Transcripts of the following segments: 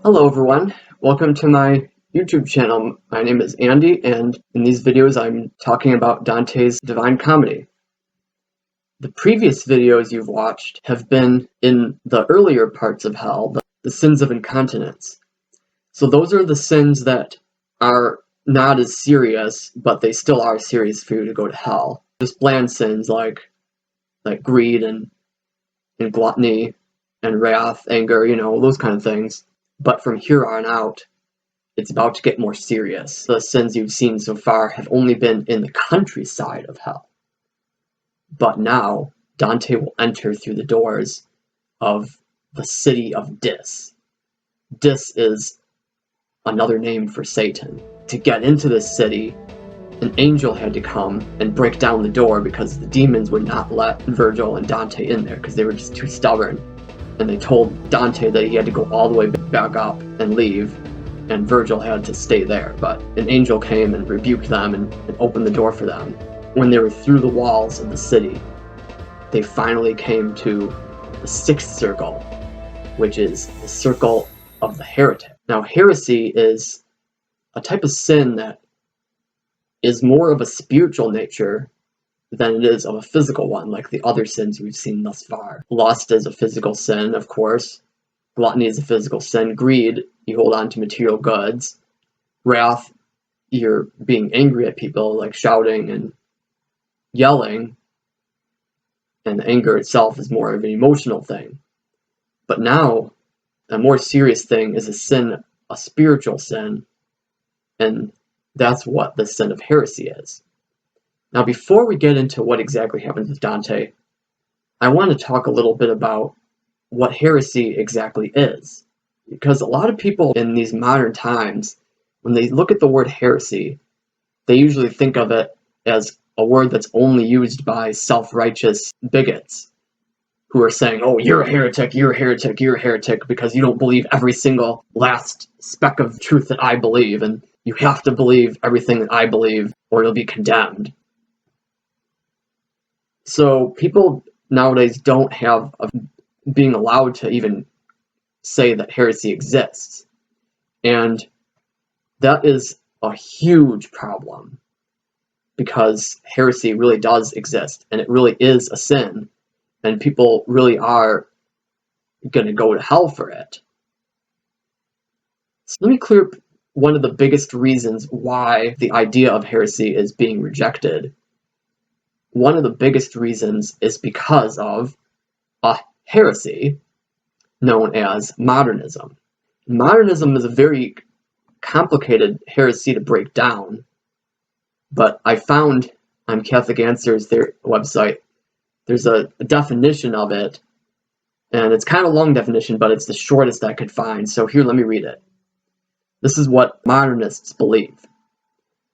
Hello everyone, welcome to my YouTube channel. My name is Andy, and in these videos I'm talking about Dante's Divine Comedy. The previous videos you've watched have been in the earlier parts of hell, the sins of incontinence. So those are the sins that are not as serious, but they still are serious for you to go to hell. Just bland sins like greed and gluttony and wrath, anger, those kind of things. But from here on out, it's about to get more serious. The sins you've seen so far have only been in the countryside of hell. But now, Dante will enter through the doors of the city of Dis. Dis is another name for Satan. To get into this city, an angel had to come and break down the door because the demons would not let Virgil and Dante in there because they were just too stubborn. And they told Dante that he had to go all the way back up and leave, and Virgil had to stay there. But an angel came and rebuked them and opened the door for them. When they were through the walls of the city, they finally came to the sixth circle, which is the circle of the heretic. Now, heresy is a type of sin that is more of a spiritual nature than it is of a physical one, like the other sins we've seen thus far. Lust is a physical sin, of course. Gluttony is a physical sin. Greed, you hold on to material goods. Wrath, you're being angry at people, like shouting and yelling. And anger itself is more of an emotional thing. But now, a more serious thing is a sin, a spiritual sin, and that's what the sin of heresy is. Now, before we get into what exactly happens with Dante, I want to talk a little bit about what heresy exactly is. Because a lot of people in these modern times, when they look at the word heresy, they usually think of it as a word that's only used by self-righteous bigots who are saying, oh, you're a heretic, you're a heretic, you're a heretic, because you don't believe every single last speck of truth that I believe, and you have to believe everything that I believe, or you'll be condemned. So people nowadays don't have being allowed to even say that heresy exists. And that is a huge problem, because heresy really does exist, and it really is a sin, and people really are going to go to hell for it. So let me clear up one of the biggest reasons why the idea of heresy is being rejected. One of the biggest reasons is because of a heresy known as modernism. Modernism is a very complicated heresy to break down, but I found on Catholic Answers, their website, there's a definition of it, and it's kind of a long definition, but it's the shortest I could find. So here, let me read it. This is what modernists believe.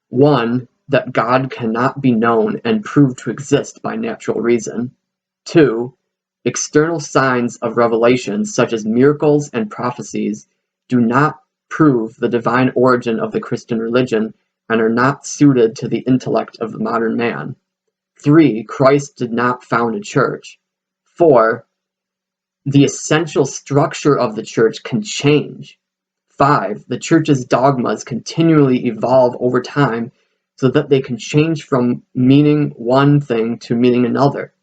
1, that God cannot be known and proved to exist by natural reason. 2, external signs of revelation, such as miracles and prophecies, do not prove the divine origin of the Christian religion and are not suited to the intellect of the modern man. 3, Christ did not found a church. 4, the essential structure of the church can change. 5, the church's dogmas continually evolve over time so that they can change from meaning one thing to meaning another.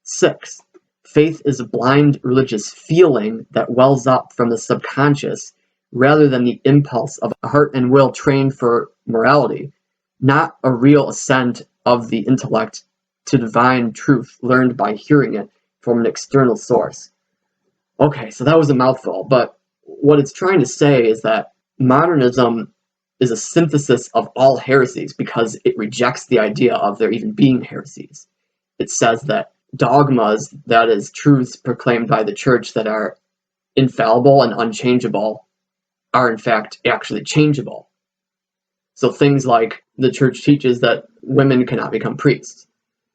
6, faith is a blind religious feeling that wells up from the subconscious rather than the impulse of a heart and will trained for morality, not a real assent of the intellect to divine truth learned by hearing it from an external source. Okay, so that was a mouthful, but what it's trying to say is that modernism is a synthesis of all heresies because it rejects the idea of there even being heresies. It says that dogmas, that is, truths proclaimed by the church that are infallible and unchangeable, are in fact actually changeable. So things like the church teaches that women cannot become priests.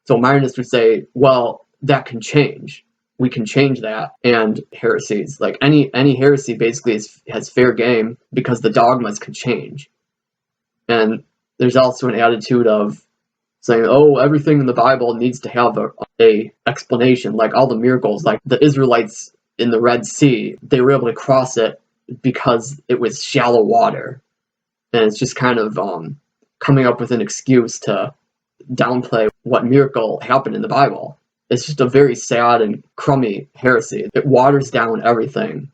So modernists would say, well, that can change. We can change that. And heresies, like any heresy basically has fair game because the dogmas can change. And there's also an attitude of saying, oh, everything in the Bible needs to have a explanation, like all the miracles, like the Israelites in the Red Sea, they were able to cross it because it was shallow water. And it's just kind of coming up with an excuse to downplay what miracle happened in the Bible. It's just a very sad and crummy heresy. It waters down everything.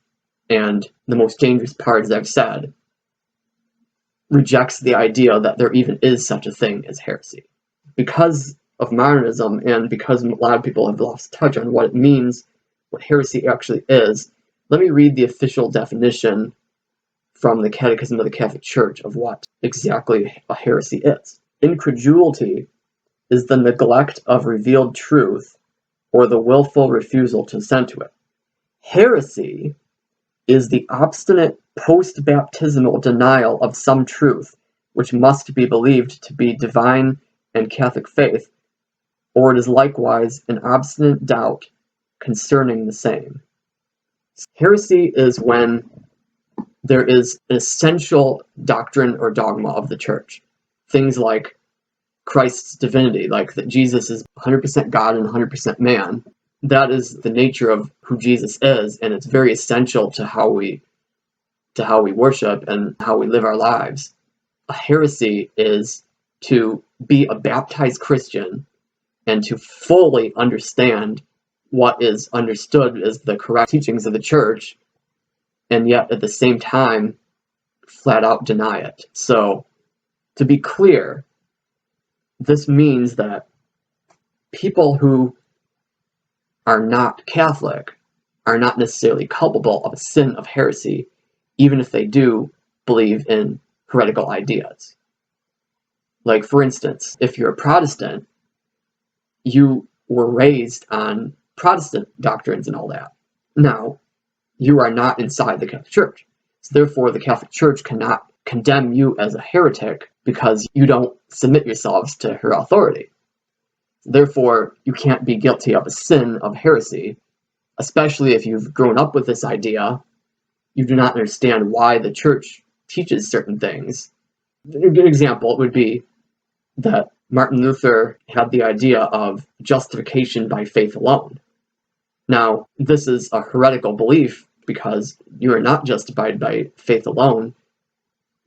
And the most dangerous part, as I've said, rejects the idea that there even is such a thing as heresy. Because of modernism, and because a lot of people have lost touch on what it means, what heresy actually is, let me read the official definition from the Catechism of the Catholic Church of what exactly a heresy is. Incredulity is the neglect of revealed truth or the willful refusal to assent to it. Heresy is the obstinate post-baptismal denial of some truth which must be believed to be divine and Catholic faith, or it is likewise an obstinate doubt concerning the same. Heresy is when there is an essential doctrine or dogma of the Church. Things like Christ's divinity, like that Jesus is 100% God and 100% man. That is the nature of who Jesus is, and it's very essential to how we worship and how we live our lives. A heresy is to be a baptized Christian and to fully understand what is understood as the correct teachings of the Church, and yet at the same time flat out deny it. So, to be clear, this means that people who are not Catholic are not necessarily culpable of a sin of heresy, even if they do believe in heretical ideas. Like, for instance, if you're a Protestant, you were raised on Protestant doctrines and all that. Now, you are not inside the Catholic Church. So therefore, the Catholic Church cannot condemn you as a heretic because you don't submit yourselves to her authority. Therefore, you can't be guilty of a sin of heresy, especially if you've grown up with this idea. You do not understand why the Church teaches certain things. A good example would be that Martin Luther had the idea of justification by faith alone. Now, this is a heretical belief because you are not justified by faith alone,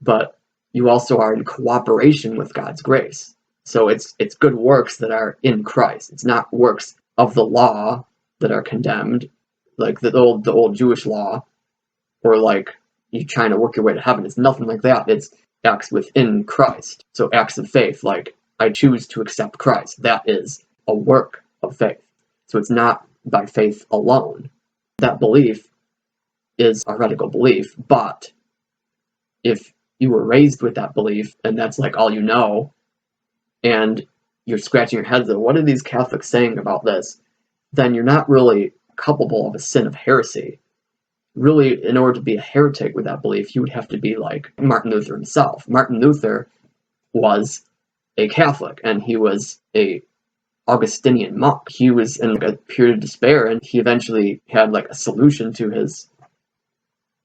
but you also are in cooperation with God's grace. So it's good works that are in Christ. It's not works of the law that are condemned, like the old Jewish law, or like you trying to work your way to heaven. It's nothing like that. It's acts within Christ. So acts of faith, like I choose to accept Christ. That is a work of faith. So it's not by faith alone. That belief is a heretical belief, but if you were raised with that belief and that's like all you know, and you're scratching your head though, what are these Catholics saying about this? Then you're not really culpable of a sin of heresy. Really, in order to be a heretic with that belief, you would have to be like Martin Luther himself. Martin Luther was a Catholic, and he was a Augustinian monk. He was in a period of despair, and he eventually had like a solution to his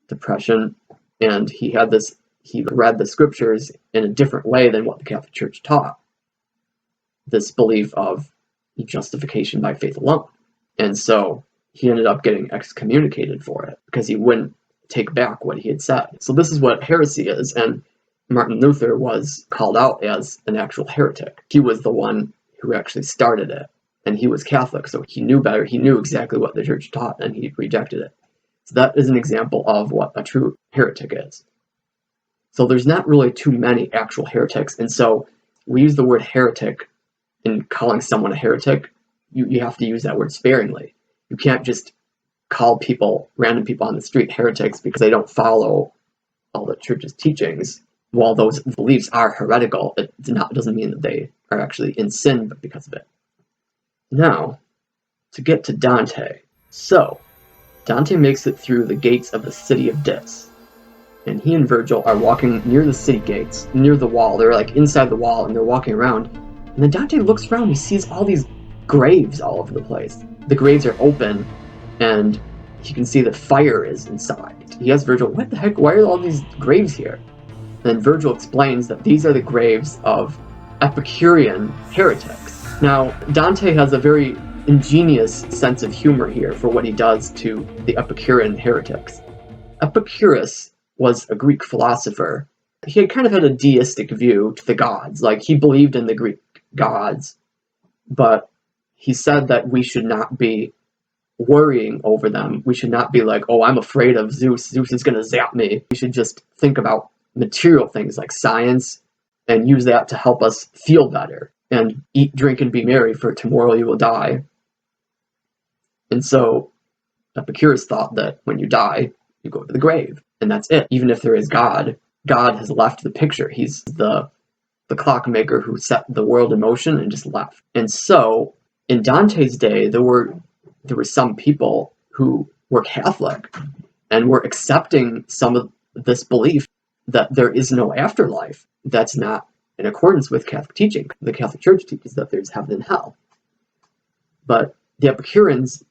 depression, and he read the scriptures in a different way than what the Catholic Church taught. This belief of justification by faith alone. And so he ended up getting excommunicated for it because he wouldn't take back what he had said. So this is what heresy is, and Martin Luther was called out as an actual heretic. He was the one who actually started it, and he was Catholic, so he knew better. He knew exactly what the church taught, and he rejected it. So that is an example of what a true heretic is. So there's not really too many actual heretics, and so we use the word heretic in calling someone a heretic. You have to use that word sparingly. You can't just call random people on the street heretics because they don't follow all the church's teachings. While those beliefs are heretical, it doesn't mean that they are actually in sin but because of it. Now, to get to Dante. So, Dante makes it through the gates of the city of Dis. And he and Virgil are walking near the city gates, near the wall. They're like inside the wall and they're walking around. And then Dante looks around, he sees all these graves all over the place. The graves are open, and he can see that fire is inside. He asks Virgil, what the heck, why are all these graves here? And Virgil explains that these are the graves of Epicurean heretics. Now, Dante has a very ingenious sense of humor here for what he does to the Epicurean heretics. Epicurus was a Greek philosopher. He had kind of had a deistic view to the gods. Like, he believed in the Greek gods, but he said that we should not be worrying over them. We should not be like, oh, I'm afraid of Zeus. Zeus is going to zap me. We should just think about material things like science and use that to help us feel better. And eat, drink, and be merry, for tomorrow you will die. And so Epicurus thought that when you die, you go to the grave. And that's it. Even if there is God, God has left the picture. He's the clockmaker who set the world in motion and just left. And so in Dante's day, there were some people who were Catholic and were accepting some of this belief that there is no afterlife. That's not in accordance with Catholic teaching. The Catholic Church teaches that there's heaven and hell. But the Epicureans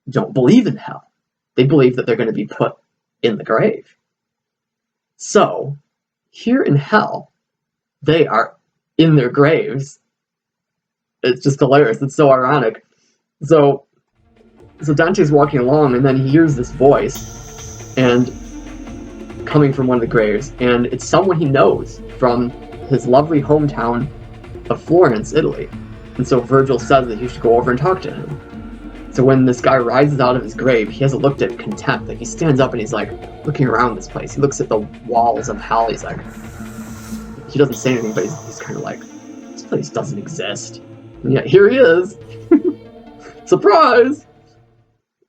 don't believe in hell. They believe that they're going to be put in the grave. So, here in hell, they are in their graves. It's just hilarious. It's so ironic. So Dante's walking along, and then he hears this voice, and coming from one of the graves, and it's someone he knows from his lovely hometown of Florence, Italy. And so Virgil says that he should go over and talk to him. So when this guy rises out of his grave, he has a look at contempt. Like, he stands up and he's like looking around this place. He looks at the walls of hell. He's like, he doesn't say anything, but he's kind of like, this place doesn't exist. And yet here he is. Surprise!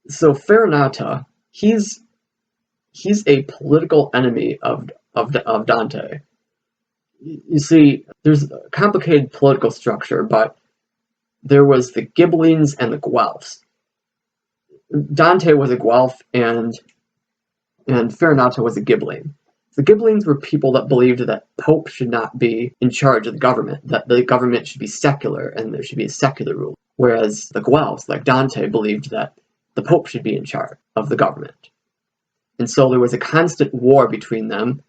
So Farinata, he's a political enemy of Dante. You see, there's a complicated political structure, but there was the Ghibellines and the Guelphs. Dante was a Guelph, and Farinata was a Ghibelline. The Ghibellines were people that believed that Pope should not be in charge of the government, that the government should be secular, and there should be a secular rule. Whereas the Guelphs, like Dante, believed that the Pope should be in charge of the government. And so there was a constant war between them,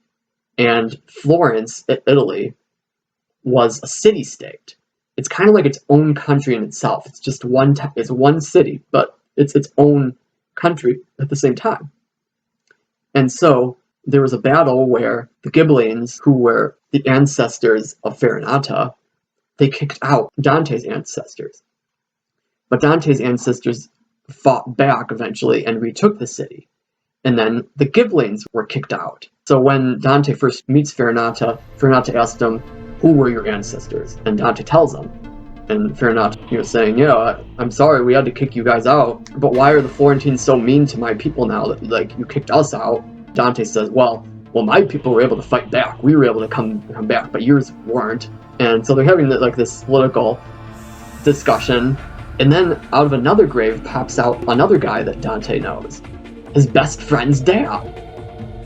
and Florence, Italy, was a city-state. It's kind of like its own country in itself. It's just it's one city, but it's its own country at the same time. And so there was a battle where the Ghibellines, who were the ancestors of Farinata, they kicked out Dante's ancestors. But Dante's ancestors fought back eventually and retook the city. And then the Ghibellines were kicked out. So when Dante first meets Farinata, Farinata asked him, who were your ancestors? And Dante tells him. And Farinata, saying, yeah, I'm sorry we had to kick you guys out, but why are the Florentines so mean to my people now that, like, you kicked us out? Dante says, well, my people were able to fight back. We were able to come back, but yours weren't. And so they're having this political discussion. And then out of another grave pops out another guy that Dante knows. His best friend's dad.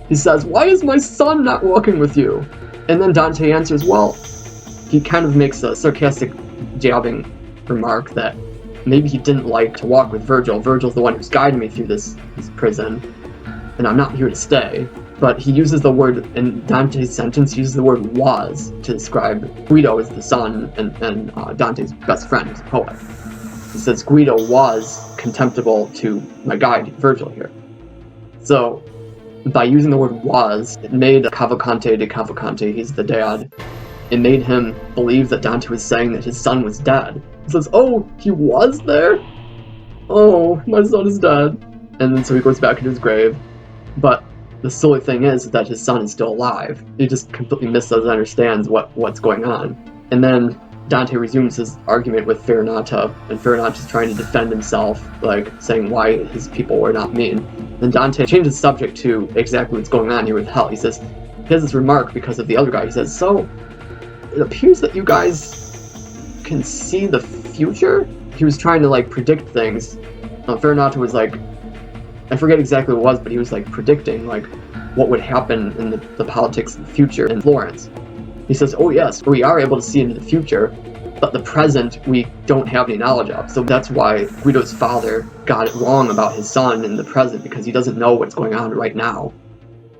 He says, why is my son not walking with you? And then Dante answers, well, he kind of makes a sarcastic, jabbing remark that maybe he didn't like to walk with Virgil. Virgil's the one who's guiding me through this prison, and I'm not here to stay. But he uses the word, in Dante's sentence, he uses the word was to describe Guido as the son and Dante's best friend, who's a poet. He says Guido was contemptible to my guide, Virgil, here. So, by using the word was, it made Cavalcante de Cavalcante, he's the dad, it made him believe that Dante was saying that his son was dead. He says, oh, he was there? Oh, my son is dead. And then so he goes back into his grave. But the silly thing is that his son is still alive. He just completely misunderstands what's going on. And then Dante resumes his argument with Farinata, and Farinata's trying to defend himself, like saying why his people were not mean. Then Dante changes the subject to exactly what's going on here with hell. He says, he has this remark because of the other guy. He says, so, it appears that you guys can see the future? He was trying to, predict things. Farinata was I forget exactly what it was, but he was, predicting, what would happen in the politics of the future in Florence. He says, oh yes, we are able to see into the future, but the present we don't have any knowledge of. So that's why Guido's father got it wrong about his son in the present, because he doesn't know what's going on right now.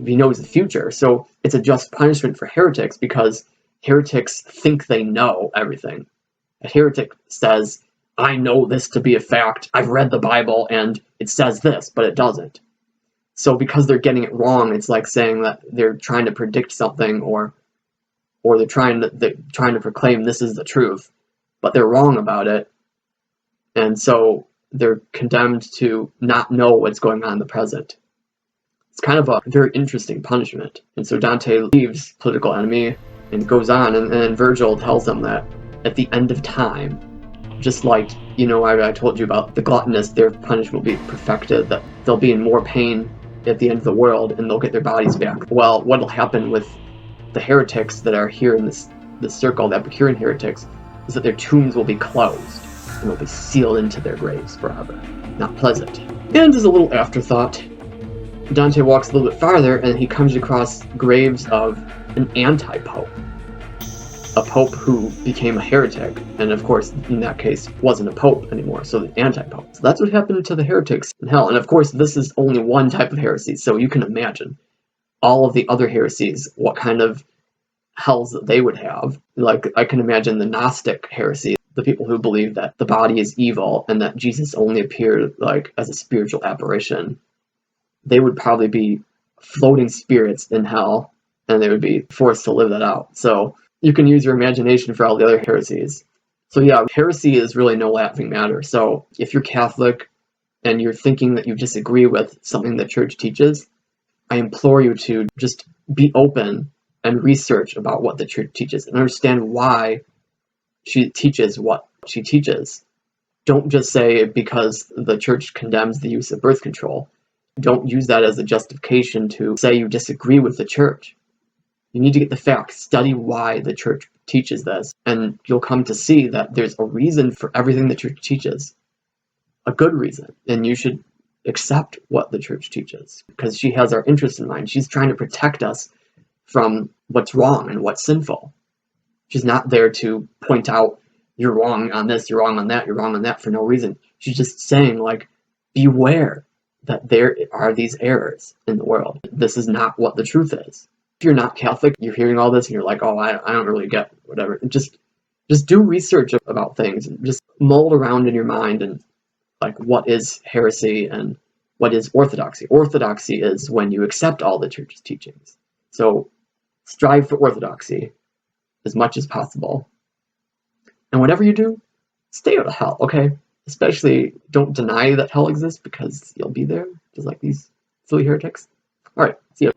He knows the future. So it's a just punishment for heretics, because heretics think they know everything. A heretic says, I know this to be a fact. I've read the Bible and it says this, but it doesn't. So because they're getting it wrong, it's like saying that they're trying to predict something, or they're trying to proclaim this is the truth, but they're wrong about it, and so they're condemned to not know what's going on in the present. It's kind of a very interesting punishment. And so Dante leaves political enemy and goes on, and then Virgil tells them that at the end of time, just like, I told you about the gluttonous, their punishment will be perfected, that they'll be in more pain at the end of the world and they'll get their bodies back. Well, what'll happen with the heretics that are here in this circle, the Epicurean heretics, is that their tombs will be closed and they'll be sealed into their graves forever. Not pleasant. And as a little afterthought, Dante walks a little bit farther and he comes across graves of an anti-pope. A pope who became a heretic, and of course, in that case, wasn't a pope anymore, so the anti-pope. So that's what happened to the heretics in hell. And of course, this is only one type of heresy, so you can imagine all of the other heresies, what kind of hells that they would have. Like, I can imagine the Gnostic heresy, the people who believe that the body is evil and that Jesus only appeared like as a spiritual apparition. They would probably be floating spirits in hell, and they would be forced to live that out. So you can use your imagination for all the other heresies. So yeah, heresy is really no laughing matter. So if you're Catholic and you're thinking that you disagree with something the church teaches, I implore you to just be open and research about what the church teaches and understand why she teaches what she teaches. Don't just say because the church condemns the use of birth control. Don't use that as a justification to say you disagree with the church. You need to get the facts, study why the church teaches this, and you'll come to see that there's a reason for everything the church teaches. A good reason. And you should accept what the church teaches, because she has our interest in mind. She's trying to protect us from what's wrong and what's sinful. She's not there to point out, you're wrong on this, you're wrong on that, you're wrong on that for no reason. She's just saying, like, beware that there are these errors in the world. This is not what the truth is. If you're not Catholic, you're hearing all this and you're like, oh, I don't really get whatever. Just do research about things and just mull around in your mind and like, what is heresy and what is orthodoxy? Orthodoxy is when you accept all the church's teachings. So strive for orthodoxy as much as possible. And whatever you do, stay out of hell, okay? Especially don't deny that hell exists, because you'll be there, just like these silly heretics. All right, see you.